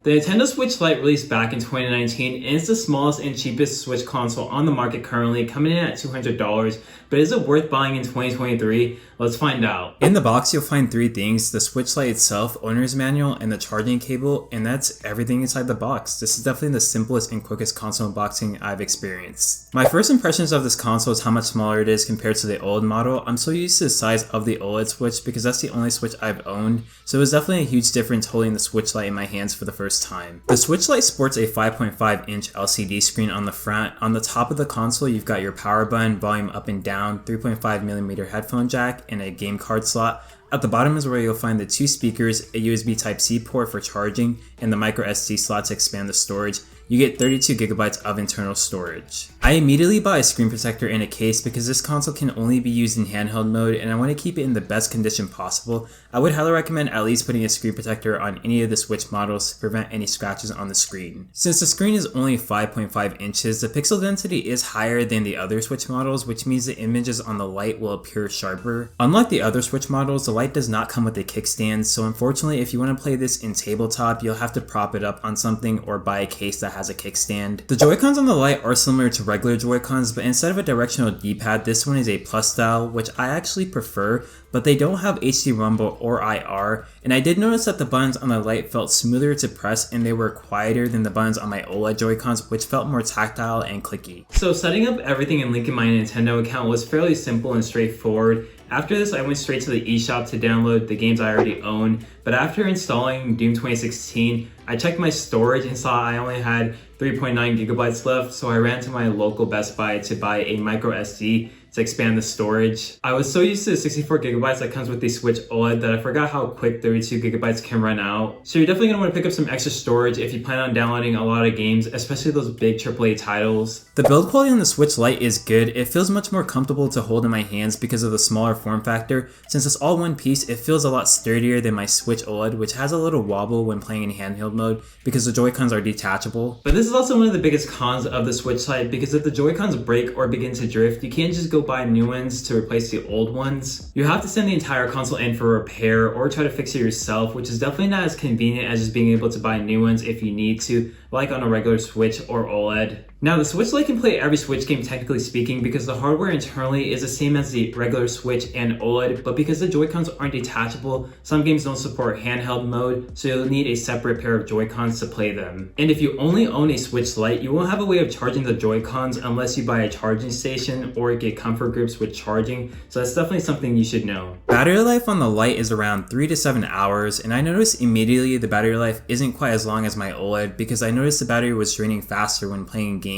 The Nintendo Switch Lite released back in 2019 and is the smallest and cheapest Switch console on the market currently, coming in at $200. But is it worth buying in 2023? Let's find out. In the box, you'll find three things: the Switch Lite itself, owner's manual, and the charging cable, and that's everything inside the box. This is definitely the simplest and quickest console unboxing I've experienced. My first impressions of this console is how much smaller it is compared to the old model. I'm so used to the size of the OLED Switch because that's the only Switch I've owned, so it was definitely a huge difference holding the Switch Lite in my hands for the first time. The Switch Lite sports a 5.5-inch LCD screen on the front. On the top of the console, you've got your power button, volume up and down, 3.5mm headphone jack, and a game card slot. At the bottom is where you'll find the two speakers, a USB Type-C port for charging, and the micro SD slot to expand the storage. You get 32GB of internal storage. I immediately bought a screen protector and a case because this console can only be used in handheld mode and I want to keep it in the best condition possible. I would highly recommend at least putting a screen protector on any of the Switch models to prevent any scratches on the screen. Since the screen is only 5.5 inches, the pixel density is higher than the other Switch models, which means the images on the Lite will appear sharper. Unlike the other Switch models, the Lite does not come with a kickstand, so unfortunately if you want to play this in tabletop, you'll have to prop it up on something or buy a case that has a kickstand. The Joy-Cons on the Lite are similar to regular Joy-Cons, but instead of a directional D-pad, this one is a plus style, which I actually prefer, but they don't have HD Rumble or IR, and I did notice that the buttons on the Lite felt smoother to press and they were quieter than the buttons on my OLED Joy-Cons, which felt more tactile and clicky. So setting up everything and linking my Nintendo account was fairly simple and straightforward. After this, I went straight to the eShop to download the games I already own, but after installing Doom 2016, I checked my storage and saw I only had 3.9GB left, so I ran to my local Best Buy to buy a micro SD to expand the storage. I was so used to the 64GB that comes with the Switch OLED that I forgot how quick 32GB can run out. So you're definitely going to want to pick up some extra storage if you plan on downloading a lot of games, especially those big AAA titles. The build quality on the Switch Lite is good. It feels much more comfortable to hold in my hands because of the smaller form factor. Since it's all one piece, it feels a lot sturdier than my Switch OLED, which has a little wobble when playing in handheld mode because the Joy-Cons are detachable. But this is also one of the biggest cons of the Switch Lite because if the Joy-Cons break or begin to drift, you can't just go buy new ones to replace the old ones. You have to send the entire console in for repair or try to fix it yourself, which is definitely not as convenient as just being able to buy new ones if you need to, like on a regular Switch or OLED. Now, the Switch Lite can play every Switch game technically speaking because the hardware internally is the same as the regular Switch and OLED, but because the Joy-Cons aren't detachable, some games don't support handheld mode, so you'll need a separate pair of Joy-Cons to play them. And if you only own a Switch Lite, you won't have a way of charging the Joy-Cons unless you buy a charging station or get comfort groups with charging, so that's definitely something you should know. Battery life on the Lite is around 3 to 7 hours, and I noticed immediately the battery life isn't quite as long as my OLED because I noticed the battery was draining faster when playing games.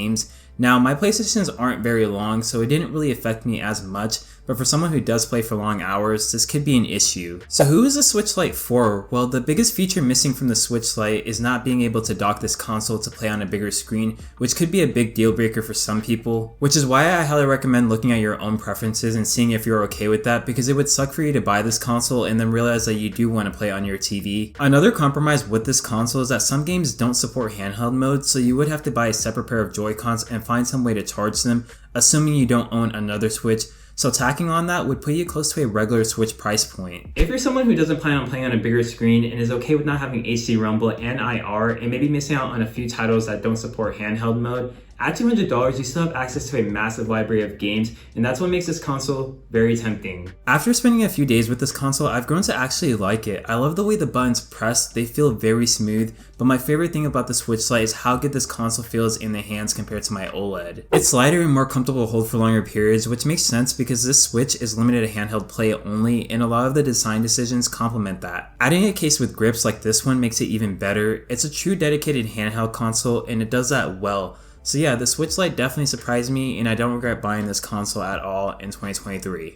Now, my PlayStations aren't very long, so it didn't really affect me as much, but for someone who does play for long hours, this could be an issue. So who is the Switch Lite for? Well, the biggest feature missing from the Switch Lite is not being able to dock this console to play on a bigger screen, which could be a big deal breaker for some people, which is why I highly recommend looking at your own preferences and seeing if you're okay with that, because it would suck for you to buy this console and then realize that you do want to play on your TV. Another compromise with this console is that some games don't support handheld mode, so you would have to buy a separate pair of Joy-Cons and find some way to charge them, assuming you don't own another Switch. So tacking on that would put you close to a regular Switch price point. If you're someone who doesn't plan on playing on a bigger screen and is okay with not having HD Rumble and IR and maybe missing out on a few titles that don't support handheld mode, at $200, you still have access to a massive library of games, and that's what makes this console very tempting. After spending a few days with this console, I've grown to actually like it. I love the way the buttons press, they feel very smooth, but my favorite thing about the Switch Lite is how good this console feels in the hands compared to my OLED. It's lighter and more comfortable to hold for longer periods, which makes sense because this Switch is limited to handheld play only, and a lot of the design decisions complement that. Adding a case with grips like this one makes it even better. It's a true dedicated handheld console, and it does that well. So yeah, the Switch Lite definitely surprised me, and I don't regret buying this console at all in 2023.